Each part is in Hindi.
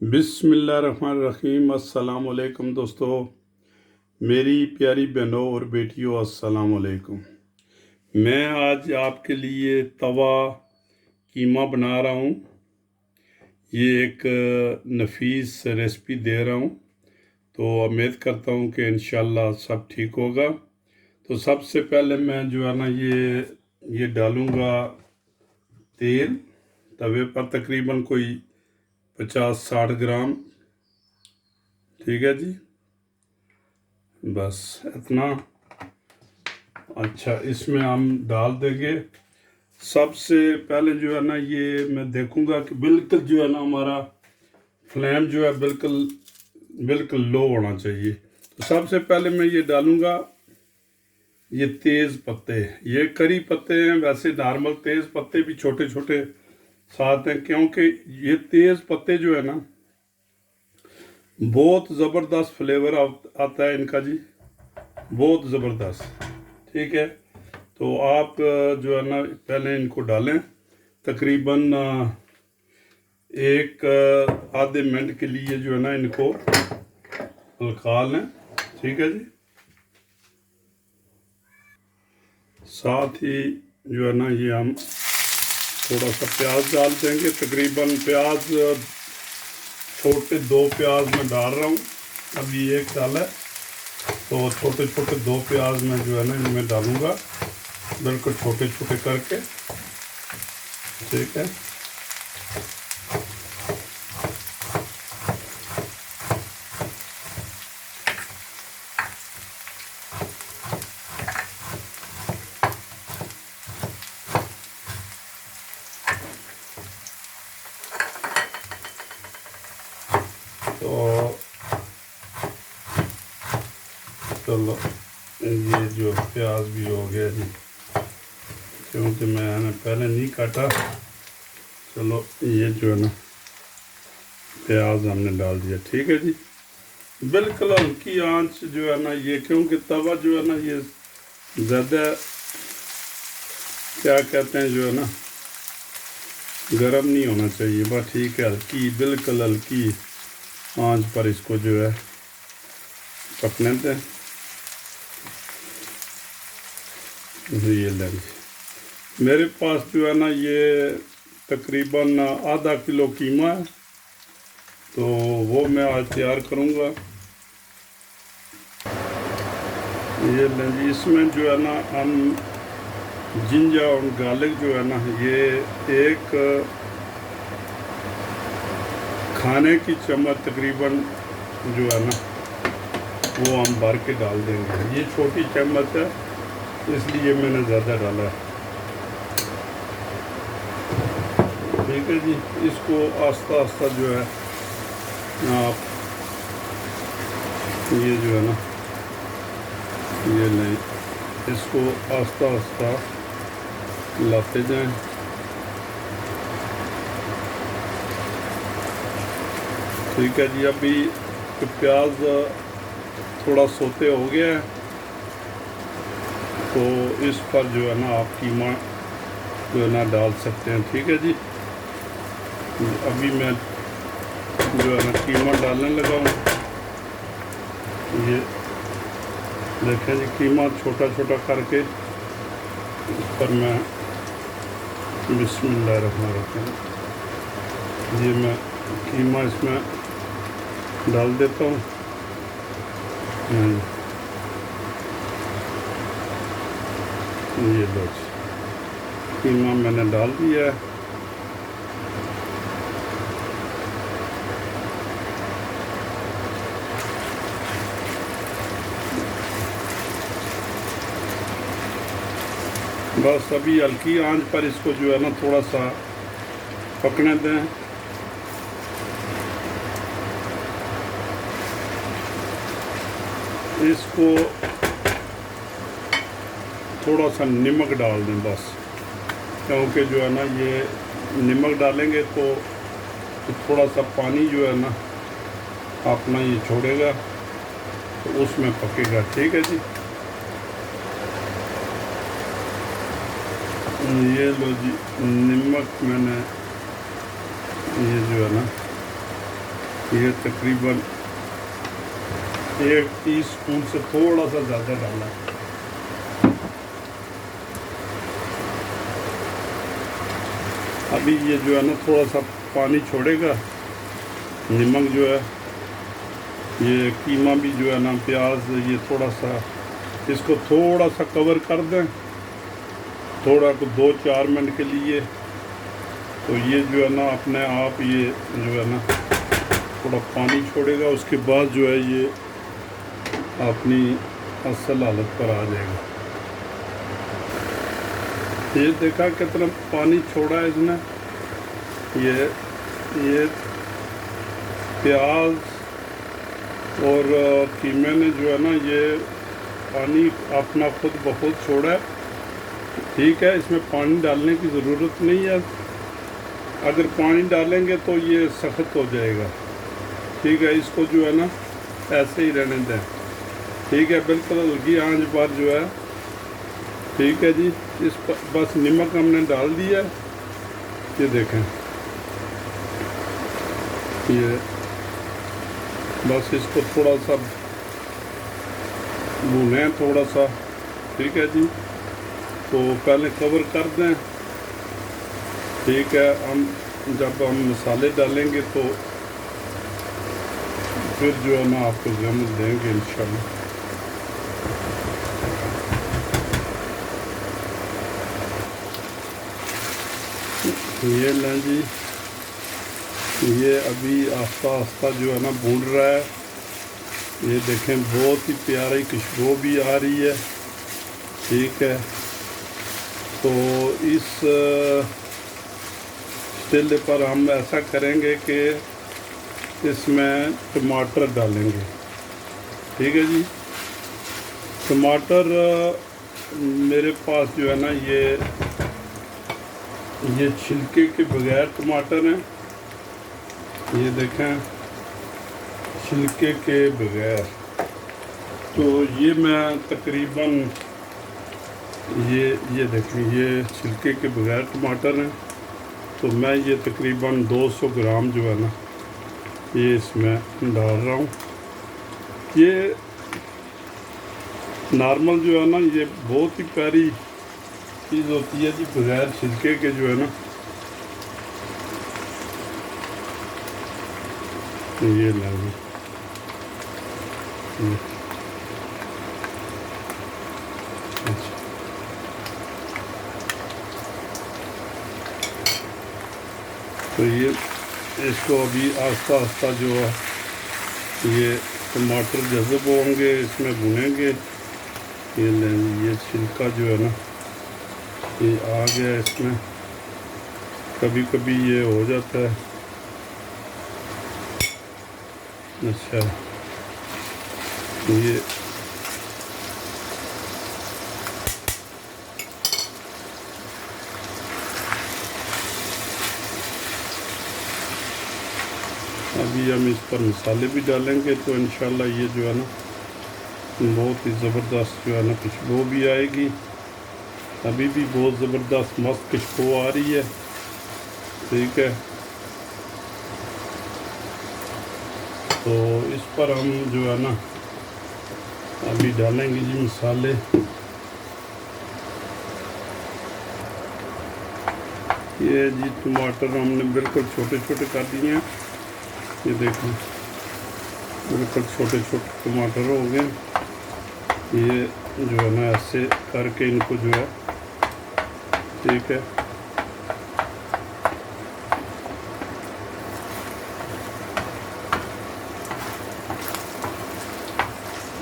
बिस्मिल्लाहिर्रहमानिर्रहीम। अस्सलाम वालेकुम दोस्तों, मेरी प्यारी बहनों और बेटियों, अस्सलाम वालेकुम। मैं आज आपके लिए तवा कीमा बना रहा हूँ। ये एक नफीस रेसिपी दे रहा हूँ, तो उम्मीद करता हूँ कि इंशाल्लाह सब ठीक होगा। तो सबसे पहले मैं जो है ना ये डालूँगा तेल तवे पर, तकरीबन कोई 50-60 ग्राम। ठीक है जी, बस इतना। अच्छा, इसमें हम डाल देंगे। सबसे पहले जो है ना ये मैं देखूंगा कि बिल्कुल जो है ना हमारा फ्लेम जो है बिल्कुल बिल्कुल लो होना चाहिए। तो सबसे पहले मैं ये डालूंगा ये तेज़ पत्ते। ये करी पत्ते हैं, वैसे नॉर्मल तेज़ पत्ते भी छोटे छोटे साथ हैं, क्योंकि ये तेज़ पत्ते जो है ना बहुत ज़बरदस्त फ्लेवर आता है इनका जी, बहुत ज़बरदस्त। ठीक है, तो आप जो है ना पहले इनको डालें, तकरीबन एक आधे मिनट के लिए जो है ना इनको हल्का लें। ठीक है जी, साथ ही जो है ना ये हम थोड़ा सा प्याज डाल देंगे। तकरीबन प्याज छोटे 2 प्याज मैं डाल रहा हूँ, अभी एक डाला है, तो छोटे छोटे 2 प्याज मैं जो है ना इनमें डालूँगा, बिल्कुल छोटे छोटे करके। ठीक है, तो चलो ये जो प्याज भी हो गया जी, क्योंकि मैंने पहले नहीं काटा। चलो ये जो है ना प्याज हमने डाल दिया। ठीक है जी, बिल्कुल हल्की आंच जो है ना ये, क्योंकि तवा जो है ना ये ज़्यादा क्या कहते हैं जो है ना गरम नहीं होना चाहिए, बस ठीक है, हल्की बिल्कुल हल्की आंच पर इसको जो है पकने दें। ये लेंगे, मेरे पास जो है ना ये तकरीबन आधा किलो कीमा है, तो वो मैं आज तैयार करूँगा। ये लें जी, इसमें जो है ना हम जिंजर और गार्लिक जो है ना ये एक खाने की चम्मच तकरीबन जो है ना वो हम भर के डाल देंगे। ये छोटी चम्मच है, इसलिए मैंने ज़्यादा डाला है। ठीक है जी, इसको आस्ता आस्ता जो है आप ये जो है ना ये नहीं, इसको आस्ता आस्ता लाते जाएं। ठीक है जी, अभी प्याज थोड़ा सोते हो गया है, तो इस पर जो है ना आप कीमा जो है ना डाल सकते हैं। ठीक है जी, अभी मैं जो है ना कीमा डालने लगा हूँ। ये देखें जी, कीमा छोटा छोटा करके इस पर मैं बिस्मिल्लाहिर्रहमानिर्रहीम ये मैं कीमा इसमें डाल देता हूँ। ये लो, कीमा मैंने डाल दिया है। बस अभी हल्की आंच पर इसको जो है ना थोड़ा सा पकने दें। इसको थोड़ा सा नमक डाल दें बस, क्योंकि जो है ना ये नमक डालेंगे तो थोड़ा सा पानी जो है ना अपना ये छोड़ेगा, तो उसमें पकेगा। ठीक है जी, ये लो जी, नमक मैंने ये जो है ना ये तकरीबन 1 टीस्पून से थोड़ा सा ज़्यादा डाला। अभी ये जो है ना थोड़ा सा पानी छोड़ेगा। नमक जो है, ये कीमा भी जो है ना, प्याज, ये थोड़ा सा इसको थोड़ा सा कवर कर दें, थोड़ा को 2-4 मिनट के लिए। तो ये जो है ना अपने आप ये जो है ना थोड़ा पानी छोड़ेगा। उसके बाद जो है ये अपनी असल हालत पर आ जाएगा। ये देखा कितना पानी छोड़ा है इसने। ये प्याज और कीमे ने जो है ना ये पानी अपना खुद ब खुद छोड़ा है। ठीक है, इसमें पानी डालने की ज़रूरत नहीं है। अगर पानी डालेंगे तो ये सख्त हो जाएगा। ठीक है, इसको जो है ना ऐसे ही रहने दें। ठीक है, बिल्कुल हल्की आंच पर जो है। ठीक है जी, इस पर बस नमक हमने डाल दिया। ये देखें, ये बस इसको थोड़ा सा भूनें थोड़ा सा। ठीक है जी, तो पहले कवर कर दें। ठीक है, हम जब हम मसाले डालेंगे तो फिर जो है ना आपको जमन देंगे इंशाल्लाह। ये लें जी, ये अभी आस्ता आस्ता जो है ना भून रहा है। ये देखें, बहुत ही प्यारी खुशबू भी आ रही है। ठीक है, तो इस स्टेज पर हम ऐसा करेंगे कि इसमें टमाटर डालेंगे। ठीक है जी, टमाटर मेरे पास जो है ना ये छिलके के बगैर टमाटर हैं। ये देखें, छिलके के बगैर। तो ये मैं तकरीबन ये देखें, ये छिलके के बगैर टमाटर हैं। तो मैं ये तकरीबन 200 ग्राम जो है ना ये इसमें डाल रहा हूँ। ये नॉर्मल जो है ना ये बहुत ही प्यारी चीज़ होती है जी, बगैर छिलके के जो है ना। ये लेंगे, अच्छा, तो ये इसको अभी आस्ता आस्ता जो है ये टमाटर जज़ब होंगे, इसमें भुनेंगे। ये लेंगे, ये छिलका जो है ना ये आ गया इसमें। कभी कभी ये हो जाता है। अच्छा, ये अभी हम इस पर मसाले भी डालेंगे तो इंशाल्लाह ये जो है ना बहुत ही ज़बरदस्त जो है ना खुशबू भी आएगी। अभी भी बहुत ज़बरदस्त मस्त खुशबू आ रही है। ठीक है, तो इस पर हम जो है ना अभी डालेंगे जी मसाले। ये जी टमाटर हमने बिल्कुल छोटे छोटे कर दिए हैं। ये देखो, बिल्कुल छोटे छोटे टमाटर हो गए। ये जो है ना ऐसे करके इनको जो है, ठीक है,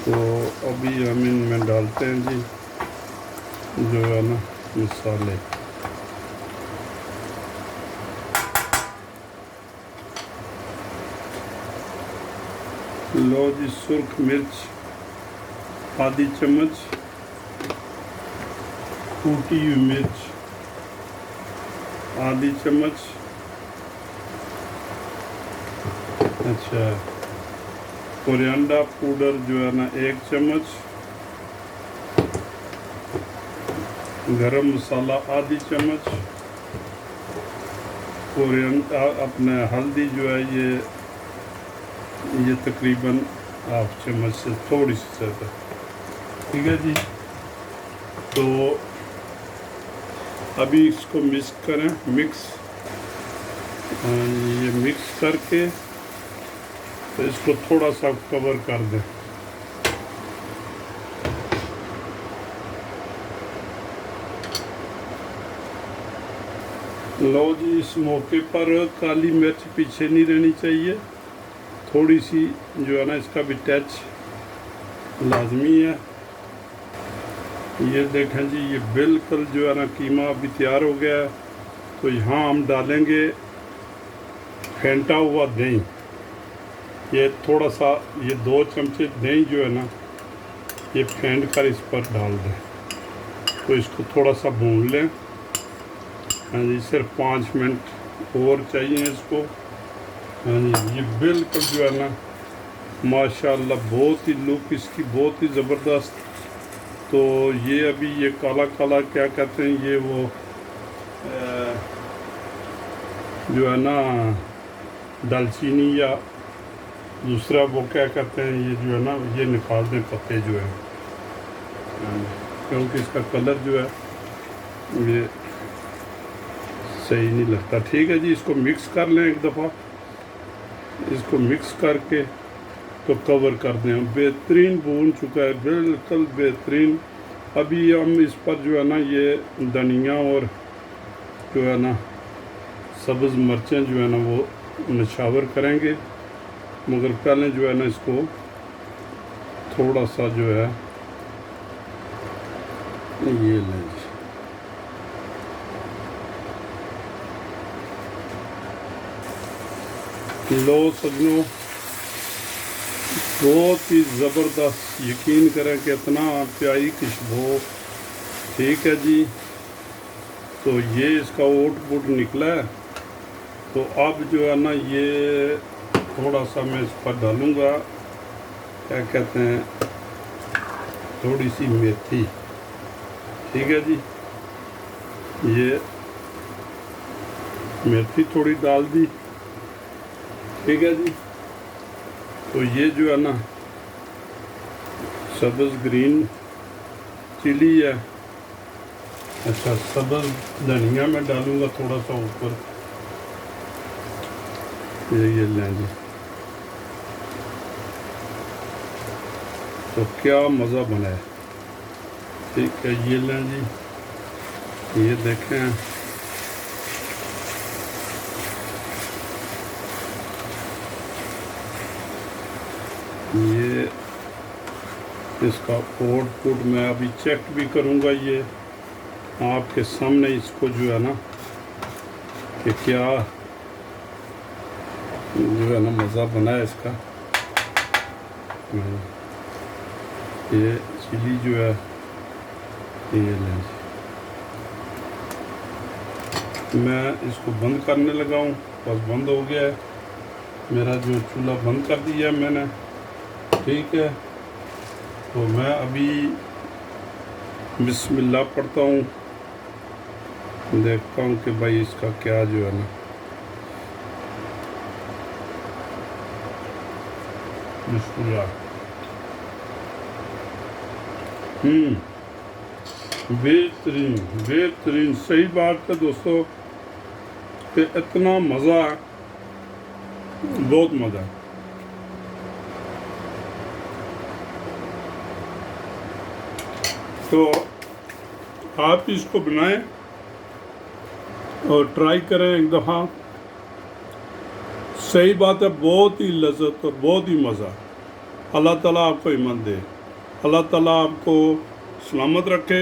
तो अभी हम इनमें डालते हैं जी जो है ना मसाले। लो जी, सुर्ख मिर्च आधी चम्मच, कूटी हुई मिर्च आधी चम्मच। अच्छा, कोरिएंडर पाउडर जो है ना 1 चम्मच, गरम मसाला आधी चम्मच, कोरिएंडर अपने हल्दी जो है ये ये तकरीबन हाफ चम्मच से थोड़ी सी ज़्यादा, ठीक है जी। तो अभी इसको मिक्स करें, ये मिक्स करके तो इसको थोड़ा सा कवर कर दें। लो जी, इस मौके पर काली मिर्च पीछे नहीं रहनी चाहिए, थोड़ी सी जो है ना इसका भी टच लाजमी है। ये देखें जी, ये बिल्कुल जो है ना कीमा अभी तैयार हो गया है। तो यहाँ हम डालेंगे फेंटा हुआ दही। ये थोड़ा सा, ये 2 चमचे दही जो है ना ये फेंट कर इस पर डाल दें। तो इसको थोड़ा सा भून लें। हाँ जी, सिर्फ 5 मिनट और चाहिए इसको। हाँ जी, ये बिल्कुल जो है ना माशाल्लाह बहुत ही लुक इसकी बहुत ही ज़बरदस्त। तो ये अभी ये काला काला क्या कहते हैं, ये वो जो है ना दालचीनी या दूसरा वो क्या कहते हैं, ये जो है ना ये निकाल दें पत्ते जो है, क्योंकि इसका कलर जो है ये सही नहीं लगता। ठीक है जी, इसको मिक्स कर लें एक दफ़ा। इसको मिक्स करके तो कवर कर दें। बेहतरीन भून चुका है, बिल्कुल बेहतरीन। अभी हम इस पर जो है ना ये धनिया और जो है ना सब्ज़ मिर्चें जो है ना वो नशावर करेंगे, मगर पहले जो है ना इसको थोड़ा सा जो है ये लें। लो सजनों, बहुत ही ज़बरदस्त, यकीन करें कि इतना प्यारी खुशबू। ठीक है जी, तो ये इसका आउटपुट निकला है। तो अब जो है ना ये थोड़ा सा मैं इस पर डालूँगा, क्या कहते हैं, थोड़ी सी मेथी। ठीक है जी, ये मेथी थोड़ी डाल दी। ठीक है जी, तो ये जो है ना सब्ज़ ग्रीन चिली है। अच्छा, सब्ज़ धनिया मैं डालूँगा थोड़ा सा ऊपर, ये लें जी। तो क्या मज़ा बना है। ठीक है, ये लें जी, ये देखें। ये इसका आउटपुट मैं अभी चेक भी करूँगा, ये आपके सामने इसको जो है ना कि क्या जो है ना मज़ा बना है इसका। ये चिली जो है ये लें, मैं इसको बंद करने लगा हूँ, बस बंद हो गया है मेरा, जो चूल्हा बंद कर दिया मैंने। ठीक है, तो मैं अभी बिस्मिल्लाह पढ़ता हूँ, देखता हूँ कि भाई इसका क्या जो है ना बिस्मिल्लाह। बेहतरीन बेहतरीन, सही बात है दोस्तों कि इतना मज़ा, बहुत मज़ा। तो आप इसको बनाएं और ट्राई करें एक दफ़ा। सही बात है, बहुत ही लज़्ज़त और बहुत ही मज़ा। अल्लाह ताला आपको हिम्मत दे, अल्लाह ताला आपको सलामत रखे,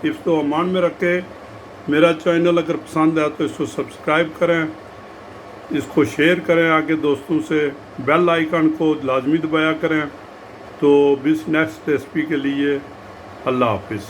हिफ्ज़ व अमान में रखे। मेरा चैनल अगर पसंद है तो इसको सब्सक्राइब करें, इसको शेयर करें आगे दोस्तों से, बेल आइकन को लाजमी दबाया करें। तो बिस नेक्स्ट रेसिपी के लिए अल्लाह हाफिज़।